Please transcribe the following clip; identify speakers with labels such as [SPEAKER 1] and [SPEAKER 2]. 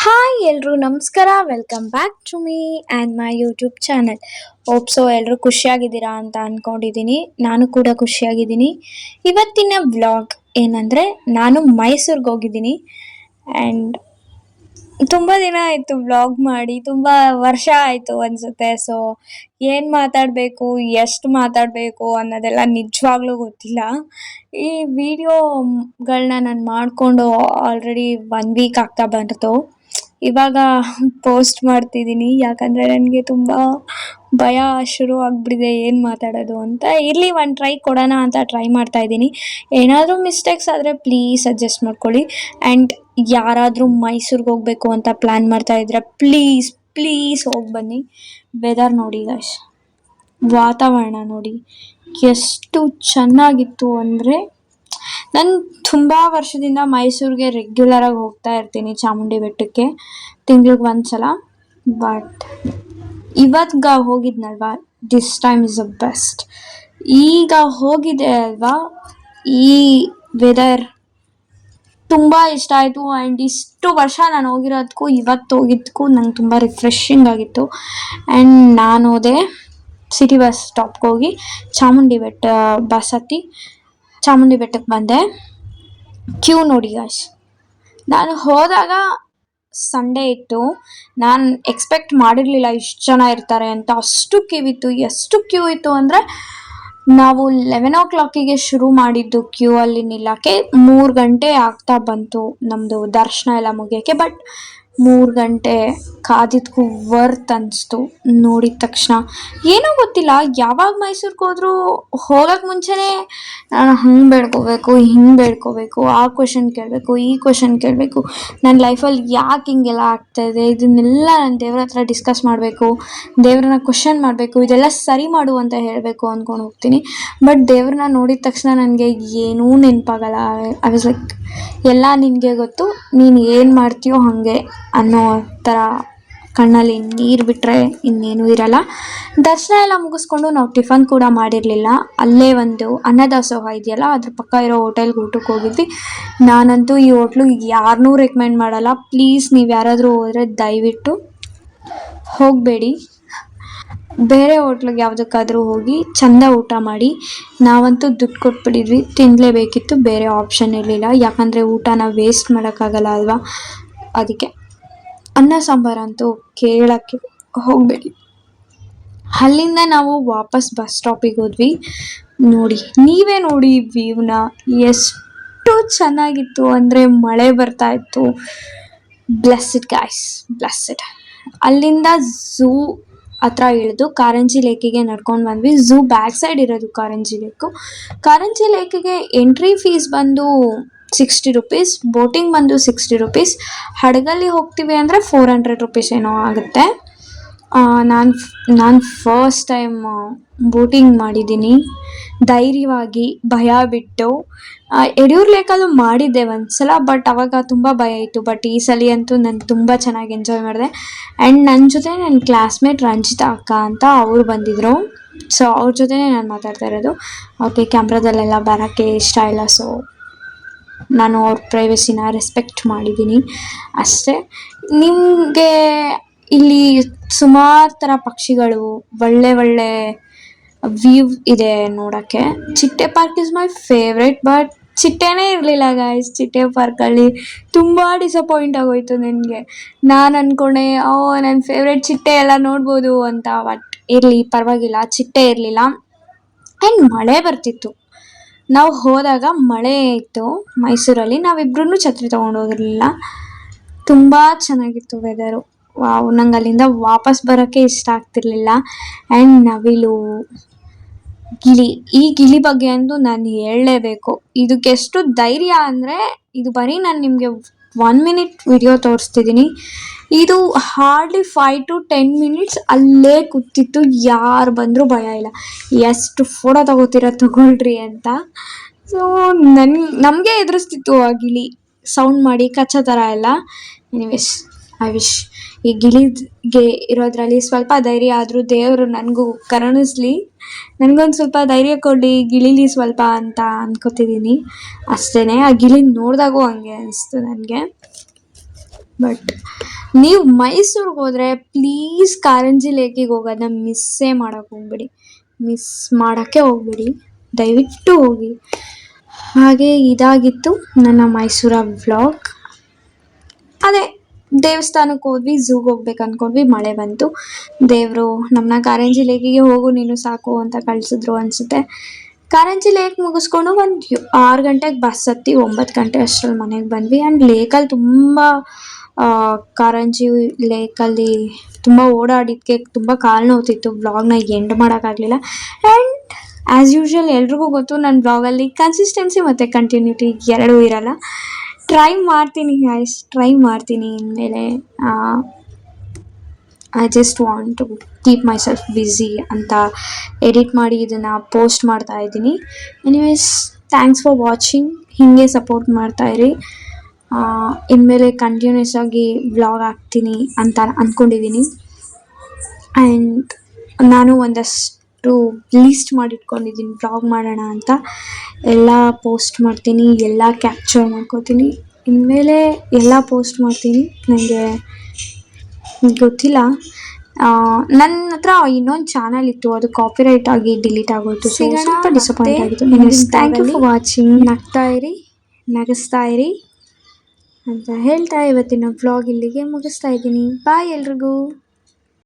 [SPEAKER 1] Hi ಎಲ್ರು ನಮಸ್ಕಾರ, welcome back to me and my YouTube channel. Hope so ಎಲ್ಲರೂ ಖುಷಿಯಾಗಿದ್ದೀರಾ ಅಂತ ಅಂದ್ಕೊಂಡಿದ್ದೀನಿ. ನಾನು ಕೂಡ ಖುಷಿಯಾಗಿದ್ದೀನಿ. ಇವತ್ತಿನ ವ್ಲಾಗ್ ಏನಂದರೆ, ನಾನು ಮೈಸೂರಿಗೆ ಹೋಗಿದ್ದೀನಿ ಆ್ಯಂಡ್ ತುಂಬ ದಿನ ಆಯಿತು ವ್ಲಾಗ್ ಮಾಡಿ, ತುಂಬ ವರ್ಷ ಆಯಿತು ಅನಿಸುತ್ತೆ. ಸೊ ಏನು ಮಾತಾಡಬೇಕು, ಎಷ್ಟು ಮಾತಾಡಬೇಕು ಅನ್ನೋದೆಲ್ಲ ನಿಜವಾಗ್ಲೂ ಗೊತ್ತಿಲ್ಲ. ಈ ವಿಡಿಯೋಗಳನ್ನ ನಾನು ಮಾಡಿಕೊಂಡು ಆಲ್ರೆಡಿ 1 ವೀಕ್ ಆಗ್ತಾ ಬಂತು. ಇವಾಗ ಪೋಸ್ಟ್ ಮಾಡ್ತಿದ್ದೀನಿ, ಯಾಕಂದರೆ ನನಗೆ ತುಂಬ ಭಯ ಶುರು ಆಗಿಬಿಟ್ಟಿದೆ ಏನು ಮಾತಾಡೋದು ಅಂತ. ಇರಲಿ, ಒಂದು ಟ್ರೈ ಕೊಡೋಣ ಅಂತ ಟ್ರೈ ಮಾಡ್ತಾ ಇದ್ದೀನಿ. ಏನಾದರೂ ಮಿಸ್ಟೇಕ್ಸ್ ಆದರೆ ಪ್ಲೀಸ್ ಅಡ್ಜಸ್ಟ್ ಮಾಡ್ಕೊಳ್ಳಿ. ಆ್ಯಂಡ್ ಯಾರಾದರೂ ಮೈಸೂರಿಗೆ ಹೋಗಬೇಕು ಅಂತ ಪ್ಲ್ಯಾನ್ ಮಾಡ್ತಾ ಇದ್ರೆ ಪ್ಲೀಸ್ ಪ್ಲೀಸ್ ಹೋಗಿ ಬನ್ನಿ. ವೆದರ್ ನೋಡಿ ಗೈಸ್, ವಾತಾವರಣ ನೋಡಿ ಎಷ್ಟು ಚೆನ್ನಾಗಿತ್ತು ಅಂದರೆ, ನಾನು ತುಂಬ ವರ್ಷದಿಂದ ಮೈಸೂರಿಗೆ ರೆಗ್ಯುಲರಾಗಿ ಹೋಗ್ತಾ ಇರ್ತೀನಿ, ಚಾಮುಂಡಿ ಬೆಟ್ಟಕ್ಕೆ ತಿಂಗ್ಳಿಗೆ ಒಂದ್ಸಲ. ಬಟ್ ಇವತ್ಗ ಹೋಗಿದ್ನಲ್ವಾ, this time is the best. ಈಗ ಹೋಗಿದೆ ಅಲ್ವಾ, ಈ ವೆದರ್ ತುಂಬ ಇಷ್ಟ ಆಯಿತು. ಆ್ಯಂಡ್ ಇಷ್ಟು ವರ್ಷ ನಾನು ಹೋಗಿರೋದಕ್ಕೂ ಇವತ್ತು ಹೋಗಿದ್ದಕ್ಕೂ ನಂಗೆ ತುಂಬ ರಿಫ್ರೆಶಿಂಗ್ ಆಗಿತ್ತು. ಆ್ಯಂಡ್ ನಾನು ಹೋದೆ ಸಿಟಿ ಬಸ್ ಸ್ಟಾಪ್ಗೆ ಹೋಗಿ ಚಾಮುಂಡಿ ಬೆಟ್ಟ ಬಸ್ ಹತ್ತಿ ಚಾಮುಂಡಿ ಬೆಟ್ಟಕ್ಕೆ ಬಂದೆ. ಕ್ಯೂ ನೋಡಿ ಗಾಯ್ಸ್, ನಾನು ಹೋದಾಗ ಸಂಡೇ ಇತ್ತು. ನಾನು ಎಕ್ಸ್ಪೆಕ್ಟ್ ಮಾಡಿರಲಿಲ್ಲ ಇಷ್ಟು ಜನ ಇರ್ತಾರೆ ಅಂತ. ಅಷ್ಟು ಕ್ಯೂ ಇತ್ತು. ಎಷ್ಟು ಕ್ಯೂ ಇತ್ತು ಅಂದರೆ, ನಾವು 11 o'clock ಶುರು ಮಾಡಿದ್ದು ಕ್ಯೂ ಅಲ್ಲಿ ನಿಲ್ಲಕ್ಕೆ. 3 ಗಂಟೆ ಆಗ್ತಾ ಬಂತು ನಮ್ಮದು ದರ್ಶನ ಎಲ್ಲ ಮುಗಿಯೋಕ್ಕೆ. ಬಟ್ 3 ಗಂಟೆ ಕಾದಿದ್ದಕ್ಕೂ ವರ್ತ್ ಅನಿಸ್ತು. ನೋಡಿದ ತಕ್ಷಣ ಏನೋ ಗೊತ್ತಿಲ್ಲ, ಯಾವಾಗ ಮೈಸೂರಿಗೆ ಹೋದರೂ ಹೋಗೋಕ್ಕೆ ಮುಂಚೆನೇ ನಾನು ಹಂಗೆ ಬೇಡ್ಕೋಬೇಕು, ಹಿಂಗೆ ಬೇಡ್ಕೋಬೇಕು, ಆ ಕ್ವೆಶನ್ ಕೇಳಬೇಕು, ಈ ಕ್ವೆಶನ್ ಕೇಳಬೇಕು, ನನ್ನ ಲೈಫಲ್ಲಿ ಯಾಕೆ ಹಿಂಗೆಲ್ಲ ಆಗ್ತಾಯಿದೆ, ಇದನ್ನೆಲ್ಲ ನಾನು ದೇವ್ರ ಹತ್ರ ಡಿಸ್ಕಸ್ ಮಾಡಬೇಕು, ದೇವ್ರನ್ನ ಕ್ವೆಶನ್ ಮಾಡಬೇಕು, ಇದೆಲ್ಲ ಸರಿ ಮಾಡು ಅಂತ ಹೇಳಬೇಕು ಅಂದ್ಕೊಂಡು ಹೋಗ್ತೀನಿ. ಬಟ್ ದೇವ್ರನ್ನ ನೋಡಿದ ತಕ್ಷಣ ನನಗೆ ಏನೂ ನೆನಪಾಗಲ್ಲ. ಐ ವಾಸ್ ಲೈಕ್, ಎಲ್ಲ ನಿನಗೆ ಗೊತ್ತು, ನೀನು ಏನು ಮಾಡ್ತೀಯೋ ಹಾಗೆ ಅನ್ನೋ ಥರ ಕಣ್ಣಲ್ಲಿ ನೀರು ಬಿಟ್ಟರೆ ಇನ್ನೇನೂ ಇರಲ್ಲ. ದರ್ಶನ ಎಲ್ಲ ಮುಗಿಸ್ಕೊಂಡು ನಾವು ಟಿಫನ್ ಕೂಡ ಮಾಡಿರಲಿಲ್ಲ. ಅಲ್ಲೇ ಒಂದು ಅನ್ನದಾಸೋಹ ಇದೆಯಲ್ಲ, ಅದ್ರ ಪಕ್ಕ ಇರೋ ಹೋಟೆಲ್ಗೆ ಊಟಕ್ಕೆ ಹೋಗಿದ್ವಿ. ನಾನಂತೂ ಈ ಹೋಟ್ಲು ಯಾರನ್ನೂ ರೆಕಮೆಂಡ್ ಮಾಡಲ್ಲ. ಪ್ಲೀಸ್ ನೀವು ಯಾರಾದರೂ ಹೋದರೆ ದಯವಿಟ್ಟು ಹೋಗಬೇಡಿ. ಬೇರೆ ಹೋಟ್ಲಿಗೆ ಯಾವುದಕ್ಕಾದರೂ ಹೋಗಿ ಚೆಂದ ಊಟ ಮಾಡಿ. ನಾವಂತೂ ದುಡ್ಡು ಕೊಟ್ಬಿಟ್ಟಿದ್ವಿ, ತಿನ್ನಲೇಬೇಕಿತ್ತು, ಬೇರೆ ಆಪ್ಷನ್ ಇರಲಿಲ್ಲ. ಯಾಕಂದರೆ ಊಟನ ವೇಸ್ಟ್ ಮಾಡೋಕ್ಕಾಗಲ್ಲ ಅಲ್ವಾ. ಅದಕ್ಕೆ ಅನ್ನ ಸಾಂಬಾರಂತೂ ಕೇಳೋಕ್ಕೆ ಹೋಗಬೇಡಿ. ಅಲ್ಲಿಂದ ನಾವು ವಾಪಸ್ ಬಸ್ ಸ್ಟಾಪಿಗೆ ಹೋದ್ವಿ. ನೋಡಿ, ನೀವೇ ನೋಡಿ ವ್ಯೂನ, ಎಷ್ಟು ಚೆನ್ನಾಗಿತ್ತು ಅಂದರೆ ಮಳೆ ಬರ್ತಾ ಇತ್ತು. ಬ್ಲೆಸ್ಸಿಡ್ ಗಾಯ್ಸ್, ಬ್ಲೆಸ್ಸಿಡ್. ಅಲ್ಲಿಂದ ಝೂ ಹತ್ರ ಇಳಿದು ಕಾರಂಜಿ ಲೇಕಿಗೆ ನಡ್ಕೊಂಡು ಬಂದ್ವಿ. ಝೂ ಬ್ಯಾಕ್ ಸೈಡ್ ಇರೋದು ಕಾರಂಜಿ ಲೇಕು. ಕಾರಂಜಿ ಲೇಕಿಗೆ ಎಂಟ್ರಿ ಫೀಸ್ ಬಂದು 60 rupees, ಬೋಟಿಂಗ್ ಬಂದು 60 rupees. ಹಡಗಲ್ಲಿ ಹೋಗ್ತೀವಿ ಅಂದರೆ 400 rupees ಏನೋ ಆಗುತ್ತೆ. ನಾನು ಫಸ್ಟ್ ಟೈಮ್ ಬೋಟಿಂಗ್ ಮಾಡಿದ್ದೀನಿ ಧೈರ್ಯವಾಗಿ, ಭಯ ಬಿಟ್ಟು. ಯಡಿಯೂರು ಲೇಕಲ್ಲೂ ಮಾಡಿದ್ದೆ ಒಂದ್ಸಲ, ಬಟ್ ಅವಾಗ ತುಂಬ ಭಯ ಇತ್ತು. ಬಟ್ ಈ ಸಲ ಅಂತೂ ನಾನು ತುಂಬ ಚೆನ್ನಾಗಿ ಎಂಜಾಯ್ ಮಾಡಿದೆ. ಆ್ಯಂಡ್ ನನ್ನ ಜೊತೆ ನನ್ನ ಕ್ಲಾಸ್ಮೇಟ್ ರಂಜಿತಾ ಅಕ್ಕ ಅಂತ ಅವರು ಬಂದಿದ್ದರು. ಸೊ ಅವ್ರ ಜೊತೆನೇ ನಾನು ಮಾತಾಡ್ತಾ ಇರೋದು. ಓಕೆ, ಕ್ಯಾಮ್ರಾದಲ್ಲೆಲ್ಲ ಬರೋಕ್ಕೆ ಇಷ್ಟ ಇಲ್ಲ, ಸೊ ನಾನು ಅವ್ರ ಪ್ರೈವಸಿನ ರೆಸ್ಪೆಕ್ಟ್ ಮಾಡಿದ್ದೀನಿ ಅಷ್ಟೇ. ನಿಮಗೆ ಇಲ್ಲಿ ಸುಮಾರು ಥರ ಪಕ್ಷಿಗಳು, ಒಳ್ಳೆ ಒಳ್ಳೆ ವ್ಯೂ ಇದೆ ನೋಡೋಕ್ಕೆ. ಚಿಟ್ಟೆ park is my favourite. But ಚಿಟ್ಟೆನೇ ಇರಲಿಲ್ಲ ಗಾಯ್ಸ್ ಚಿಟ್ಟೆ ಪಾರ್ಕಲ್ಲಿ. ತುಂಬ ಡಿಸಪಾಯಿಂಟ್ ಆಗೋಯ್ತು ನನಗೆ. ನಾನು ಅಂದ್ಕೊಂಡೆ ನನ್ನ ಫೇವ್ರೆಟ್ ಚಿಟ್ಟೆ ಎಲ್ಲ ನೋಡ್ಬೋದು ಅಂತ. ಬಟ್ ಇರಲಿ, ಪರವಾಗಿಲ್ಲ, ಚಿಟ್ಟೆ ಇರಲಿಲ್ಲ. ಆ್ಯಂಡ್ ಮಳೆ ಬರ್ತಿತ್ತು. ನಾವು ಹೋದಾಗ ಮಳೆ ಇತ್ತು ಮೈಸೂರಲ್ಲಿ. ನಾವಿಬ್ರೂ ಛತ್ರಿ ತೊಗೊಂಡು ಹೋಗಿರಲಿಲ್ಲ. ತುಂಬ ಚೆನ್ನಾಗಿತ್ತು ವೆದರು. ವಾವ್, ನಂಗೆ ಅಲ್ಲಿಂದ ವಾಪಸ್ ಬರೋಕ್ಕೆ ಇಷ್ಟ ಆಗ್ತಿರ್ಲಿಲ್ಲ. ಆ್ಯಂಡ್ ನವಿಲು, ಈ ಗಿಳಿ ಬಗ್ಗೆ ಅಂತೂ ನಾನು ಹೇಳಲೇಬೇಕು. ಇದಕ್ಕೆಷ್ಟು ಧೈರ್ಯ ಅಂದರೆ, ಇದು ಬರೀ ನಾನು ನಿಮಗೆ 1 minute ವಿಡಿಯೋ ತೋರಿಸ್ತಿದ್ದೀನಿ. ಇದು ಹಾರ್ಡ್ಲಿ 5 to 10 minutes ಅಲ್ಲೇ ಕೂತಿತ್ತು. ಯಾರು ಬಂದರೂ ಭಯ ಇಲ್ಲ. ಎಷ್ಟು ಫೋಟೋ ತಗೊಳ್ರಿ ಅಂತ. ಸೊ ನಮಗೆ ಎದುರಿಸ್ತಿತ್ತು ಆ ಗಿಳಿ, ಸೌಂಡ್ ಮಾಡಿ ಕಚ್ಚೋ ಥರ ಎಲ್ಲ. ಎನಿವೇಸ್, ಐ ವಿಶ್ ಈ ಗಿಳಿಗೆ ಇರೋದ್ರಲ್ಲಿ ಸ್ವಲ್ಪ ಧೈರ್ಯ ಆದರೂ ದೇವರು ನನಗೂ ಕರುಣಿಸ್ಲಿ, ನನಗೊಂದು ಸ್ವಲ್ಪ ಧೈರ್ಯ ಕೊಡಲಿ ಗಿಳಿಲಿ ಸ್ವಲ್ಪ ಅಂತ ಅಂದ್ಕೋತಿದ್ದೀನಿ ಅಷ್ಟೇ. ಆ ಗಿಳಿ ನೋಡಿದಾಗೂ ಹಂಗೆ ಅನಿಸ್ತು ನನಗೆ. ಬಟ್ ನೀವು ಮೈಸೂರಿಗೆ ಹೋದರೆ ಪ್ಲೀಸ್ ಕಾರಂಜಿ ಲೇಕಿಗೆ ಹೋಗೋದನ್ನ ಮಿಸ್ಸೇ ಮಾಡೋಕ್ಕೆ ಹೋಗ್ಬೇಡಿ. ಮಿಸ್ ಮಾಡೋಕ್ಕೆ ಹೋಗ್ಬೇಡಿ, ದಯವಿಟ್ಟು ಹೋಗಿ. ಹಾಗೆ ಇದಾಗಿತ್ತು ನನ್ನ ಮೈಸೂರ ವ್ಲಾಗ್. ಅದೇ ದೇವಸ್ಥಾನಕ್ಕೆ ಹೋದ್ವಿ, ಝೂಗೆ ಹೋಗ್ಬೇಕು ಅಂದ್ಕೊಂಡ್ವಿ, ಮಳೆ ಬಂತು. ದೇವರು ನಮ್ಮನ್ನ ಕಾರಂಜಿ ಲೇಕಿಗೆ ಹೋಗು ನೀನು ಸಾಕು ಅಂತ ಕಳಿಸಿದ್ರು ಅನಿಸುತ್ತೆ. ಕಾರಂಜಿ ಲೇಕ್ ಮುಗಿಸ್ಕೊಂಡು ಒಂದು 6 ಗಂಟೆಗೆ ಬಸ್ ಹತ್ತಿ 9 ಗಂಟೆ ಅಷ್ಟರಲ್ಲಿ ಮನೆಗೆ ಬಂದ್ವಿ. ಆ್ಯಂಡ್ ಲೇಕಲ್ಲಿ ತುಂಬ ಕಾರಂಜಿ ಲೇಕಲ್ಲಿ ತುಂಬ ಓಡಾಡಿದ್ದಕ್ಕೆ ತುಂಬ ಕಾಲು ನೋವ್ತಿತ್ತು. ವ್ಲಾಗ್ನ ಎಂಡ್ ಮಾಡೋಕ್ಕಾಗಲಿಲ್ಲ. ಆ್ಯಂಡ್ ಆ್ಯಸ್ ಯೂಶ್ವಲ್ ಎಲ್ರಿಗೂ ಗೊತ್ತು ನನ್ನ ವ್ಲಾಗಲ್ಲಿ ಕನ್ಸಿಸ್ಟೆನ್ಸಿ ಮತ್ತು ಕಂಟಿನ್ಯೂಟಿ ಎರಡೂ ಇರಲ್ಲ. ಟ್ರೈ ಮಾಡ್ತೀನಿ ಗೈಸ್, ಟ್ರೈ ಮಾಡ್ತೀನಿ ಇನ್ಮೇಲೆ. I just want to keep myself busy ಅಂತ ಎಡಿಟ್ ಮಾಡಿ ಇದನ್ನು ಪೋಸ್ಟ್ ಮಾಡ್ತಾ ಇದ್ದೀನಿ. Anyways, thanks for watching. ಹೀಗೆ ಸಪೋರ್ಟ್ ಮಾಡ್ತಾಯಿರಿ. ಇನ್ಮೇಲೆ ಕಂಟಿನ್ಯೂಸ್ ಆಗಿ ವ್ಲಾಗ್ ಹಾಕ್ತೀನಿ ಅಂತ ಅಂದ್ಕೊಂಡಿದ್ದೀನಿ. ಆ್ಯಂಡ್ ನಾನು ಒಂದಷ್ಟು ಲೀಸ್ಟ್ ಮಾಡಿಟ್ಕೊಂಡಿದ್ದೀನಿ ವ್ಲಾಗ್ ಮಾಡೋಣ ಅಂತ. ಎಲ್ಲ ಪೋಸ್ಟ್ ಮಾಡ್ತೀನಿ, ಎಲ್ಲ ಕ್ಯಾಪ್ಚರ್ ಮಾಡ್ಕೋತೀನಿ. ಇನ್ಮೇಲೆ ಎಲ್ಲ ಪೋಸ್ಟ್ ಮಾಡ್ತೀನಿ. ನನಗೆ ಗೊತ್ತಿಲ್ಲ, ನನ್ನ ಹತ್ರ ಇನ್ನೊಂದು ಚಾನಲ್ ಇತ್ತು, ಅದು ಕಾಪಿರೈಟ್ ಆಗಿ ಡಿಲೀಟ್ ಆಗೋಯ್ತು. ಸೊ ಸ್ವಲ್ಪ ಡಿಸಪಾಯಿಂಟ್ ಆಗಿತ್ತು. Thank you for watching. ನಗ್ತಾ ಇರಿ, ನಗಿಸ್ತಾ ಇರಿ ಅಂತ ಹೇಳ್ತಾ ಇವತ್ತಿನ ವ್ಲಾಗ್ ಇಲ್ಲಿಗೆ ಮುಗಿಸ್ತಾ ಇದ್ದೀನಿ. ಬಾಯ್ ಎಲ್ರಿಗೂ.